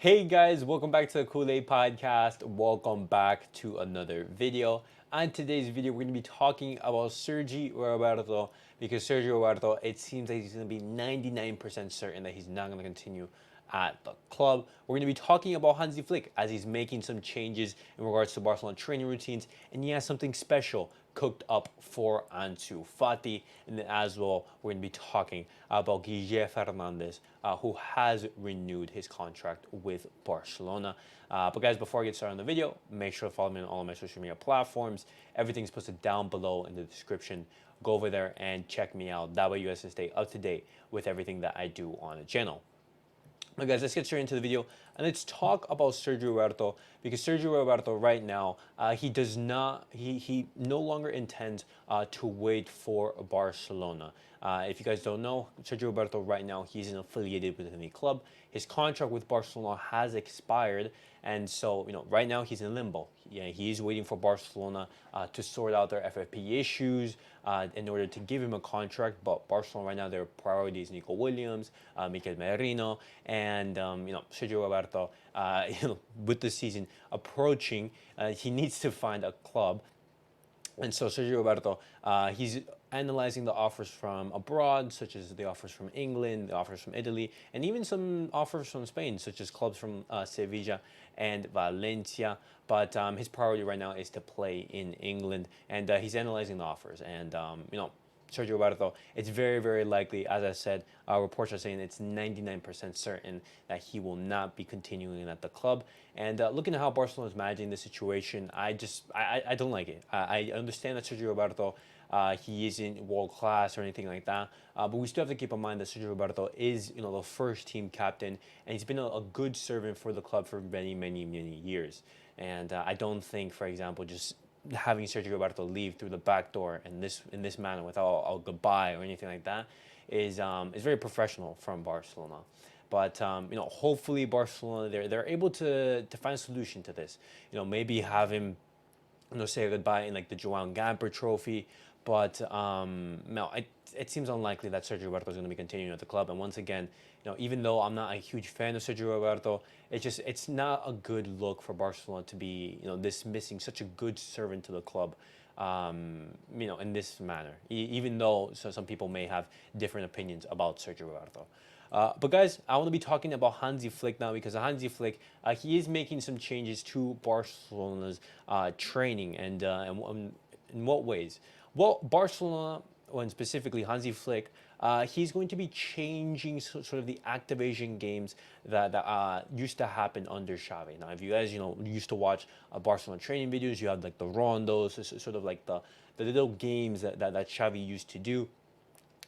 Hey guys, welcome back to the CulePodcast. Welcome back to another video. On today's video, we're going to be talking about Sergi Roberto because Sergi Roberto, it seems like he's going to be 99% certain that he's not going to continue at the club. We're going to be talking about Hansi Flick as he's making some changes in regards to Barcelona training routines, and he has something special cooked up for Ansu Fati. And then as well, we're going to be talking about Guille Fernandez, who has renewed his contract with Barcelona. But guys, before I get started on the video, make sure to follow me on all of my social media platforms. Everything's posted down below in the description. Go over there and check me out. That way you guys can stay up to date with everything that I do on the channel. Now guys, let's get straight into the video and let's talk about Sergi Roberto because Sergi Roberto right now, he no longer intends to wait for Barcelona. If you guys don't know, Sergi Roberto right now, he's affiliated with any club. His contract with Barcelona has expired, and so right now he's in limbo. Yeah, he's waiting for Barcelona to sort out their FFP issues in order to give him a contract. But Barcelona right now, their priority is Nico Williams, Mikel Merino, and Sergio Roberto. With the season approaching, he needs to find a club. And so Sergio Roberto, he's analyzing the offers from abroad, such as the offers from England, the offers from Italy, and even some offers from Spain, such as clubs from Sevilla and Valencia. But his priority right now is to play in England, and he's analyzing the offers. And Sergio Roberto, it's very, very likely, as I said, reports are saying it's 99% certain that he will not be continuing at the club. And looking at how Barcelona is managing the situation, I don't like it. I understand that Sergio Roberto, he isn't world class or anything like that, but we still have to keep in mind that Sergio Roberto is, the first team captain, and he's been a good servant for the club for many, many, many years. And I don't think, for example, just having Sergio Roberto leave through the back door in this manner without a goodbye or anything like that is very professional from Barcelona. But hopefully Barcelona they're able to find a solution to this. Maybe have him say goodbye in like the Joan Gamper Trophy. But no, it seems unlikely that Sergio Roberto is going to be continuing at the club. And once again, even though I'm not a huge fan of Sergio Roberto, it's not a good look for Barcelona to be dismissing such a good servant to the club. In this manner, even though some people may have different opinions about Sergio Roberto. But guys, I want to be talking about Hansi Flick now because Hansi Flick, he is making some changes to Barcelona's training, and in what ways? Well, Barcelona, and specifically Hansi Flick, he's going to be changing sort of the activation games that used to happen under Xavi. Now, if you guys used to watch Barcelona training videos, you have like the rondos, sort of like the little games that Xavi used to do.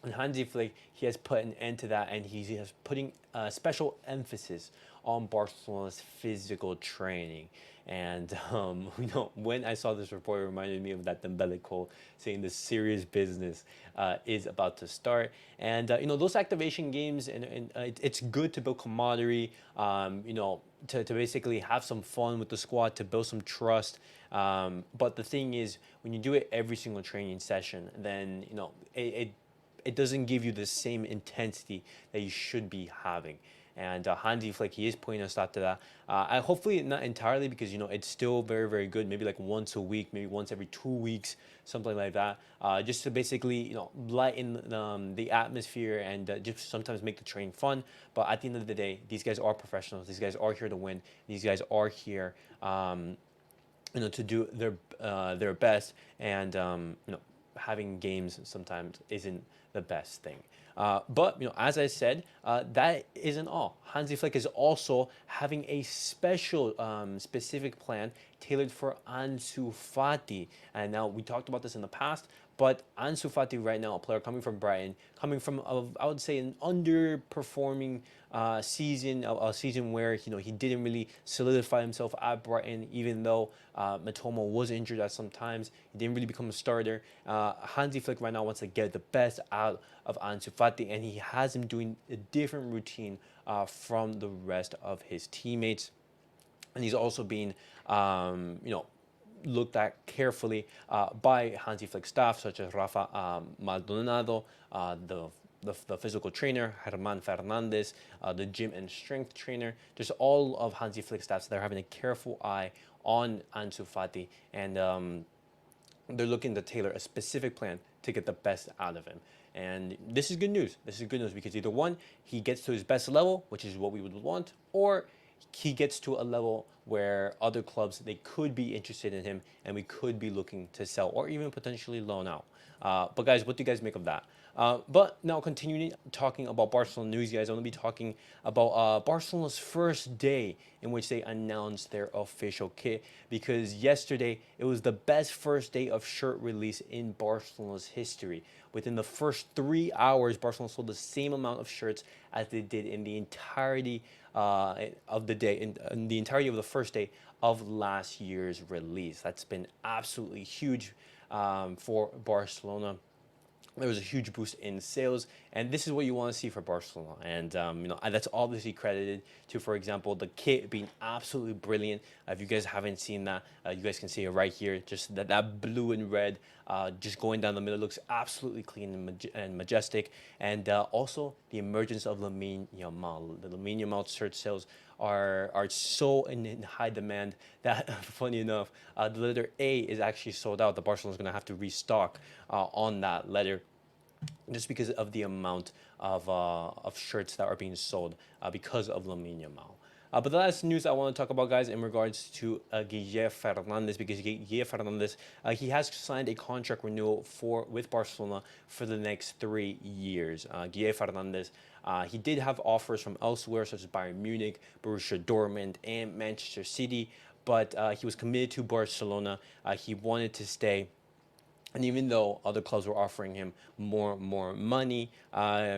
And Hansi Flick, he has put an end to that, and he has putting special emphasis on Barcelona's physical training. And when I saw this report, it reminded me of that Dembele quote saying the serious business is about to start. And those activation games, and it's good to build camaraderie. To basically have some fun with the squad, to build some trust. But the thing is, when you do it every single training session, then it doesn't give you the same intensity that you should be having. And Hansi Flick, he is putting a stop to that. I hopefully not entirely because it's still very, very good. Maybe like once a week, maybe once every 2 weeks, something like that. Just to basically lighten the atmosphere and just sometimes make the training fun. But at the end of the day, these guys are professionals. These guys are here to win. These guys are here, to do their best. And having games sometimes isn't the best thing. But as I said, that isn't all. Hansi Flick is also having a special, specific plan tailored for Ansu Fati. And now we talked about this in the past, but Ansu Fati right now, a player coming from Brighton, coming from I would say an underperforming season, a season where he didn't really solidify himself at Brighton, even though Matoma was injured at some times. He didn't really become a starter. Hansi Flick right now wants to get the best out of Ansu Fati, and he has him doing a different routine from the rest of his teammates. And he's also being, looked at carefully by Hansi Flick staff, such as Rafa Maldonado, the the physical trainer, Herman Fernandez, the gym and strength trainer, just all of Hansi Flick staff. So they're having a careful eye on Ansu Fati, and they're looking to tailor a specific plan to get the best out of him. And this is good news. This is good news because either one, he gets to his best level, which is what we would want, or he gets to a level where other clubs, they could be interested in him and we could be looking to sell or even potentially loan out. But guys, what do you guys make of that? But now continuing talking about Barcelona news, guys, I'm going to be talking about Barcelona's first day in which they announced their official kit, because yesterday it was the best first day of shirt release in Barcelona's history. Within the first 3 hours, Barcelona sold the same amount of shirts as they did in the entirety of the day, in the entirety of the first day of last year's release. That's been absolutely huge for Barcelona. There was a huge boost in sales, and this is what you want to see for Barcelona. And that's obviously credited to, for example, the kit being absolutely brilliant. If you guys haven't seen that, you guys can see it right here. Just that blue and red, just going down the middle, looks absolutely clean and majestic. And also the emergence of Lamine Yamal. The Lamine Yamal shirt sales are so in high demand that, funny enough, the letter A is actually sold out. The Barcelona's going to have to restock on that letter, just because of the amount of shirts that are being sold because of Lamine Yamal. But the last news I want to talk about, guys, in regards to Guille Fernandez, because Guille Fernandez, he has signed a contract renewal with Barcelona for the next 3 years. Guille Fernandez, he did have offers from elsewhere, such as Bayern Munich, Borussia Dortmund, and Manchester City, but he was committed to Barcelona. He wanted to stay. And even though other clubs were offering him more money,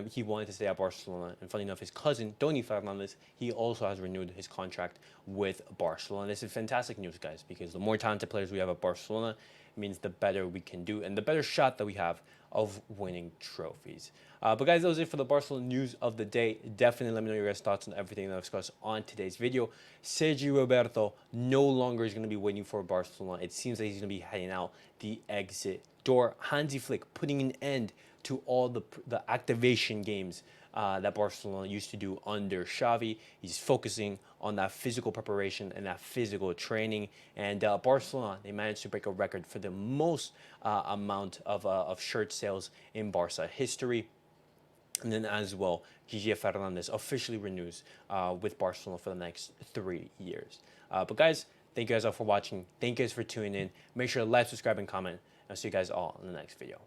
he wanted to stay at Barcelona. And funny enough, his cousin, Doni Fernandez, he also has renewed his contract with Barcelona. This is fantastic news, guys, because the more talented players we have at Barcelona means the better we can do and the better shot that we have of winning trophies. But guys, that was it for the Barcelona news of the day. Definitely let me know your guys' thoughts on everything that I've discussed on today's video. Sergi Roberto no longer is going to be waiting for Barcelona. It seems that he's going to be heading out the exit door. Hansi Flick putting an end to all the activation games that Barcelona used to do under Xavi. He's focusing on that physical preparation and that physical training. And Barcelona, they managed to break a record for the most amount of shirt sales in Barca history. And then as well, Guille Fernandez officially renews with Barcelona for the next 3 years. But guys, thank you guys all for watching. Thank you guys for tuning in. Make sure to like, subscribe, and comment. I'll see you guys all in the next video.